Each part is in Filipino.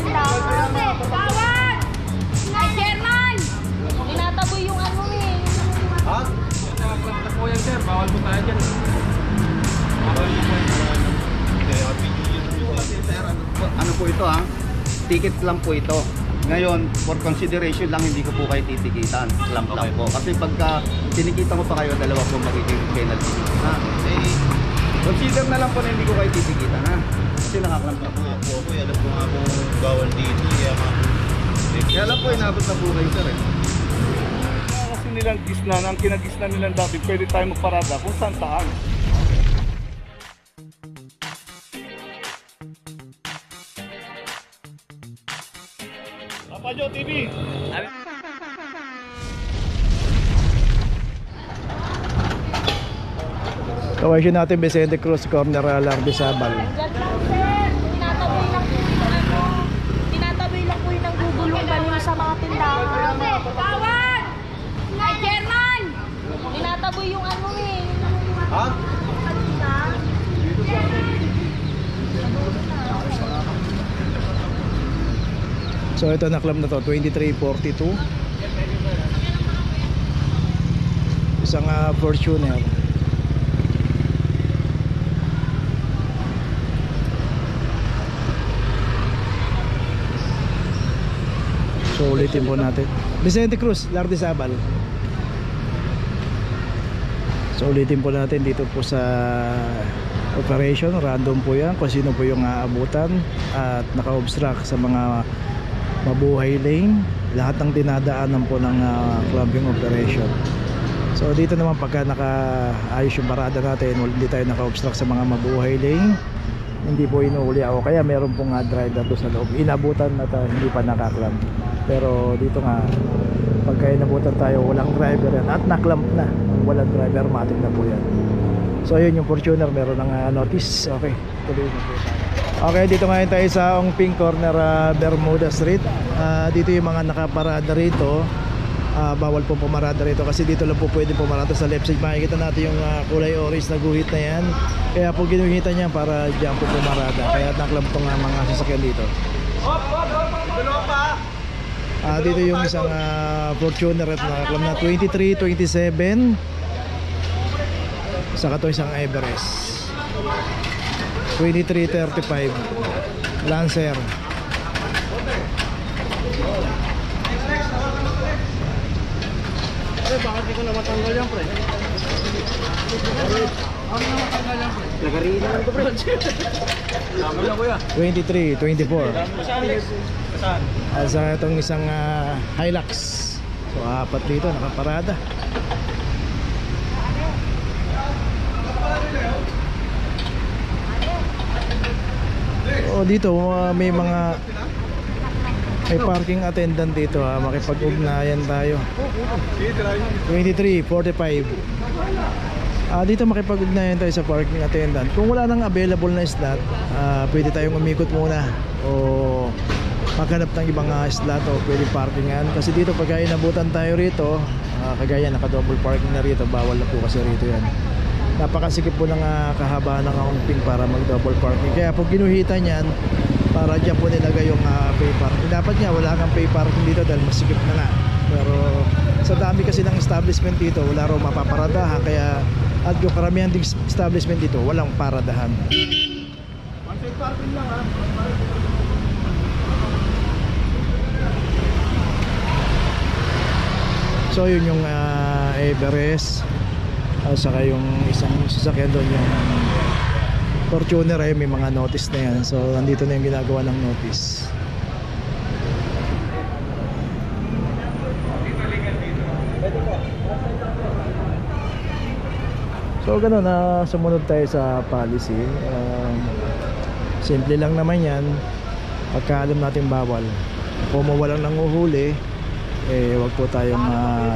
tindahan. Tawad! Ay, Chairman! Tinataboy yung ano eh. Ha? Nakaklantas po yan, sir. Bawal po tayo dyan. Bawal po tayo. Ano po ito ha? Ticket lang po ito. Ngayon, for consideration lang, hindi ko po kayo titikitan. Clamp lang po. Kasi pagka tinikita ko pa kayo, dalawa po magiging penalty. Ha? Consider na lang po na hindi ko kayo titikitan ha? Kasi nakaklamp na po. Ako, alam ko nga po bawal dito. Kaya lang po, inabot na po kayo sir eh. Kasi nilang gisnan, ang kinagisnan nilang dati, pwede tayo magparada kung saan saan. Papajo TV! Kawasin natin Vicente Cruz, corner lang di Sabal. Diyan lang, sir. Tinataboy lang po yung ano. Tinataboy lang po yung nanggugulong baliw sa mga tindahan. Tawad! Ay, Chairman! Tinataboy yung ano eh. Ha? So ito na club na to, 2342. Isang Fortuner. So ulitin po natin. Vicente Cruz, Lardizabal. So ulitin po natin dito po sa operation, random po yan kung sino po yung aabutan at naka-obstruct sa mga mabuhay lane, lahat ng dinadaanan po ng clubbing operation. So dito naman pagka nakaayos yung parada natin, hindi tayo naka-obstruct sa mga mabuhay lane, hindi po inuuli ako, kaya meron pong driver doon sa loob, inabutan na hindi pa nakaklamp. Pero dito nga pagka inabutan tayo, walang driver yan at naklamp na, walang driver, matik na po yan. So yun yung Fortuner, meron ng notice. Okay, tuloy na po tayo. Okay, dito ngayon tayo sa Ongping corner, Bermuda Street. Dito yung mga nakaparada rito, bawal po pumarada rito kasi dito lang po pwede pumarada sa left side. Makikita natin yung kulay orange na guhit na yan, kaya po ginuhitan niya para dyan po pumarada, kaya naklam po nga mga sasakyan dito. Dito yung isang Fortuner at nakaklam na 2327, saka to isang Everest 2335 Lancer. Bakit di ko na matanggal yan, pre? Ano na matanggal yan, pre? Lagariin naman ko, pre. Tama lang, kuya. 23, 24. Saan? Sa itong isang Hilux. So apat dito nakaparada. Dito may parking attendant dito, makipag-ugnayan tayo. 23:45. Dito makipag-ugnayan tayo sa parking attendant. Kung wala nang available na slot, pwede tayong umikot muna o maghanap ng ibang slot o pwede parkingan. Kasi dito pagka inabutan tayo rito, kagaya naka-double parking na rito, bawal na po kasi rito yan. Napakasikip po ng kahabaan ng Ongping para mag-double parking. Kaya po ginuhitan yan para dyan po nilagay yung pay parking. Dapat nga wala kang pay parking dito dahil masikip na nga. Pero sa dami kasi ng establishment dito, wala raw mapaparadahan. Kaya at yung karamihan ding establishment dito, walang paradahan. One-side parking lang, ha? So yun yung Everest, saka yung isang sasakyan doon, yung Fortuner, may mga notice na yan. So nandito na yung ginagawa ng notice. So gano'n, sumunod tayo sa policy. Simple lang naman yan. Pagka alam natin bawal, kung walang nanguhuli, wag po tayong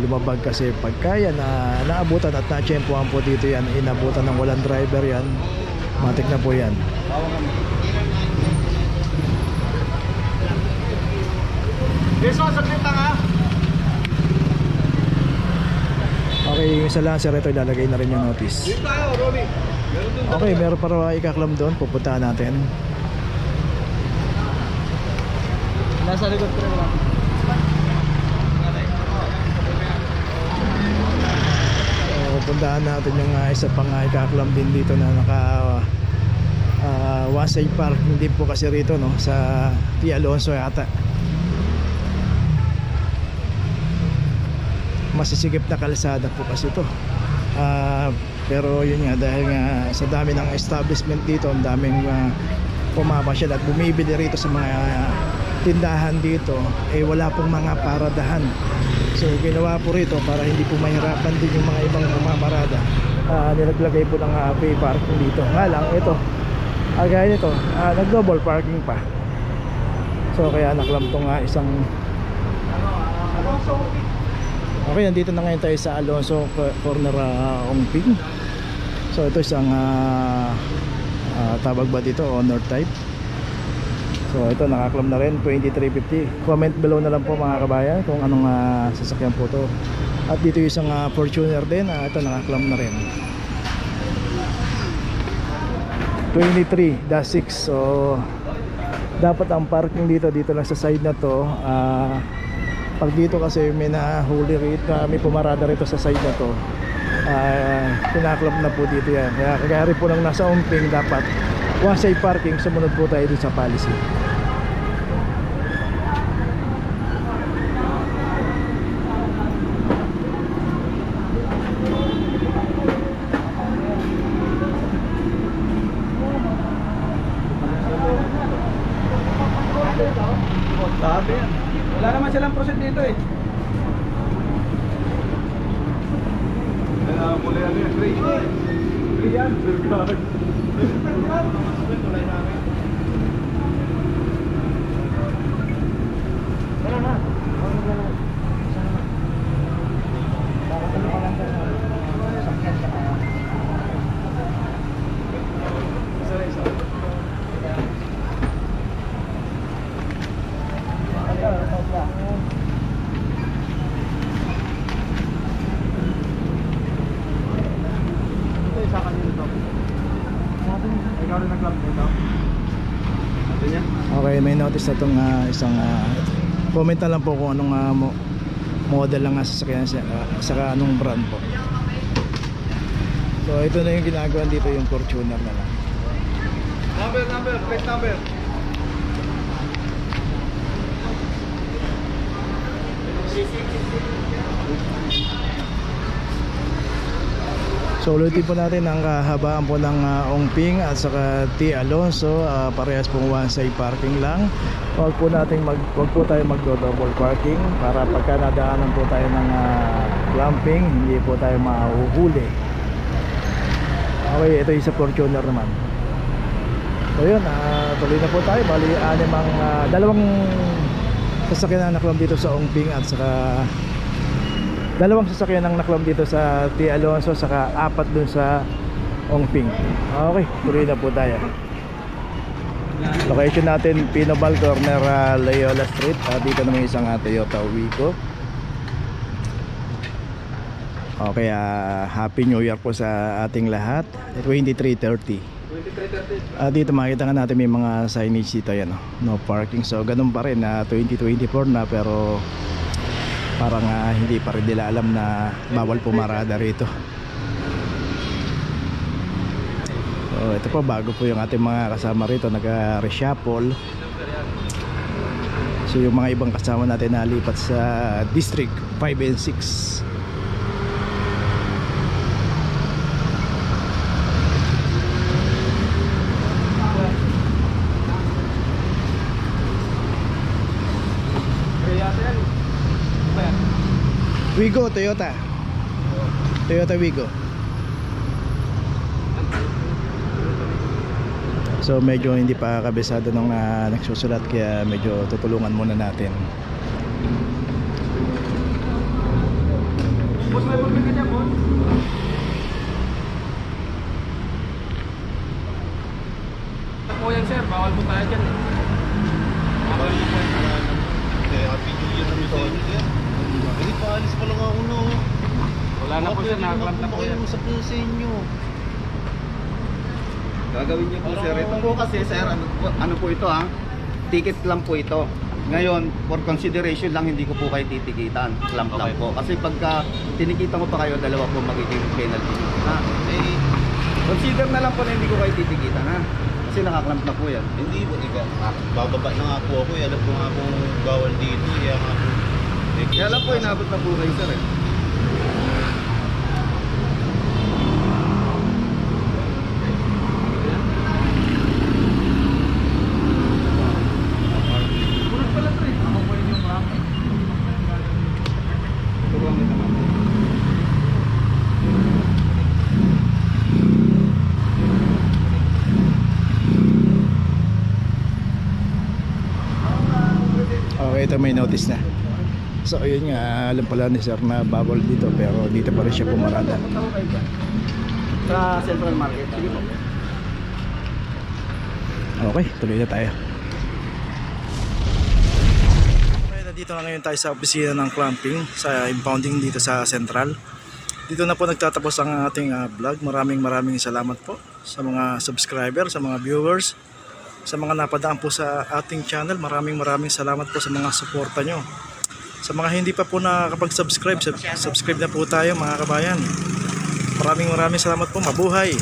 lumabag. Kasi pagka yan naabutan at natsyempohan po dito yan, inabutan ng walang driver yan, matik na po yan. Beso, saglit lang, ha? Okay, yung isa lang, sir, ito ilalagay na rin yung notice. Dito tayo, Rolly. Okay, meron para ikaklam doon, pupuntahan natin. Nasa likod ko lang. So, puntahan natin yung isa pang ikaklam din dito na naka Wasay Park. Hindi po kasi rito no, sa T. Alonso yata. Masisikip na kalsada po kasi ito. Pero yun nga, dahil nga sa dami ng establishment dito, ang daming pumamasyal at bumibili rito sa mga tindahan dito, eh wala pong mga paradahan. So ginawa po rito para hindi po mahirapan din yung mga ibang pumaparada. Nilaglagay po ng pay parking dito. Nga lang, ito gaya nito, nag-double parking pa. So kaya naklam tong isang okay, nandito na ngayon tayo sa Alonso corner Ongping. So ito isang tawag ba dito, owner type. So ito nakaklam na rin, 2350. Comment below na lang po mga kabayan kung anong sasakyan po to. At dito yung isang Fortuner din, ito nakaklam na rin, 23-6. So dapat ang parking dito lang sa side na to. Pag dito kasi may nahuli rito, may pumarada rito sa side na to, pinaklap na po dito yan. Kaya rin po nang nasa Ongping, dapat Wasay parking, sumunod po tayo dun sa policy. Sabi yan. Wala naman silang proceed dito eh. Muli yan yan. Free yan. Okay, may notice na itong isang comment na lang po kung anong model lang nga sasakyan, saka anong brand po. So ito na yung ginagawa dito, yung Fortuner na lang. Number, plate number. So ulitin po natin ang kahabaan po ng Ongping at saka T. Alonso, parehas pong one-side parking lang. Huwag po tayo magdo-double parking para pagka nadaanan po tayo ng clamping, hindi po tayo mahuhuli. Okay, ito yung sa Fortuner naman. So yun, tuloy na po tayo. Bali, dalawang sasakyan na naklam dito sa Ongping at saka dalawang sasakyan ang naklam dito sa T. Alonso, saka apat dun sa Ongping. Okay, tuloy na po tayo. Location natin, Pinobal Corner, Loyola Street. Dito naman isang Toyota Wigo. Okay, Happy New Year po sa ating lahat. 2330. Dito makita nga natin may mga signage dito, yan, no parking. So ganun pa rin, 2024 na, pero parang hindi pa rin nila alam na bawal pumarada rito. So ito po, bago po yung ating mga kasama rito, nag-reshuffle. So yung mga ibang kasama natin nalipat sa District 5 and 6. Wigo, Toyota Wigo. So medyo hindi pa kabisado nung nagsusulat, kaya medyo tutulungan muna natin. Boss, may pagpili ka niya, boss. Po yan, sir. Bawal po tayo dyan. Bawal po po yan. Happy New Year na ito. Hindi pa alis pa lang ako, no. Wala na po, sir. Nakaklam na po yan. Usap na sa inyo. Gagawin niyo po, sir. Ito po kasi, sir, ano po ito, ticket lang po ito. Ngayon, for consideration lang, hindi ko po kayo titikitan. Clamp lang Okay. po. Kasi pagka tinikitan ko pa kayo, dalawa po magiging penalty. Ha? Eh, Consider na lang po na hindi ko kayo titikitan, ha? Kasi nakaklamp na po yan. Hindi po, bababa na nga po ako. Alam ko nga kung bawal dito. Kaya nga po. Kaya lang po, inabot na po kayo, sir. Eh. Turuan kita, ma'am. Okay, ito may notice na. So ayun nga, alam pala ni sir na bawal dito pero dito pa rin siya pumarada. Sa Central Market. Sige po. Okay, tuloy na tayo. Okay, nandito na ngayon tayo sa opisina ng clamping sa impounding dito sa Central. Dito na po nagtatapos ang ating vlog. Maraming salamat po sa mga subscriber, sa mga viewers, sa mga napadaan po sa ating channel. Maraming salamat po sa mga suporta nyo. Sa mga hindi pa po nakakapag-subscribe, subscribe na po tayo mga kabayan. Maraming salamat po. Mabuhay!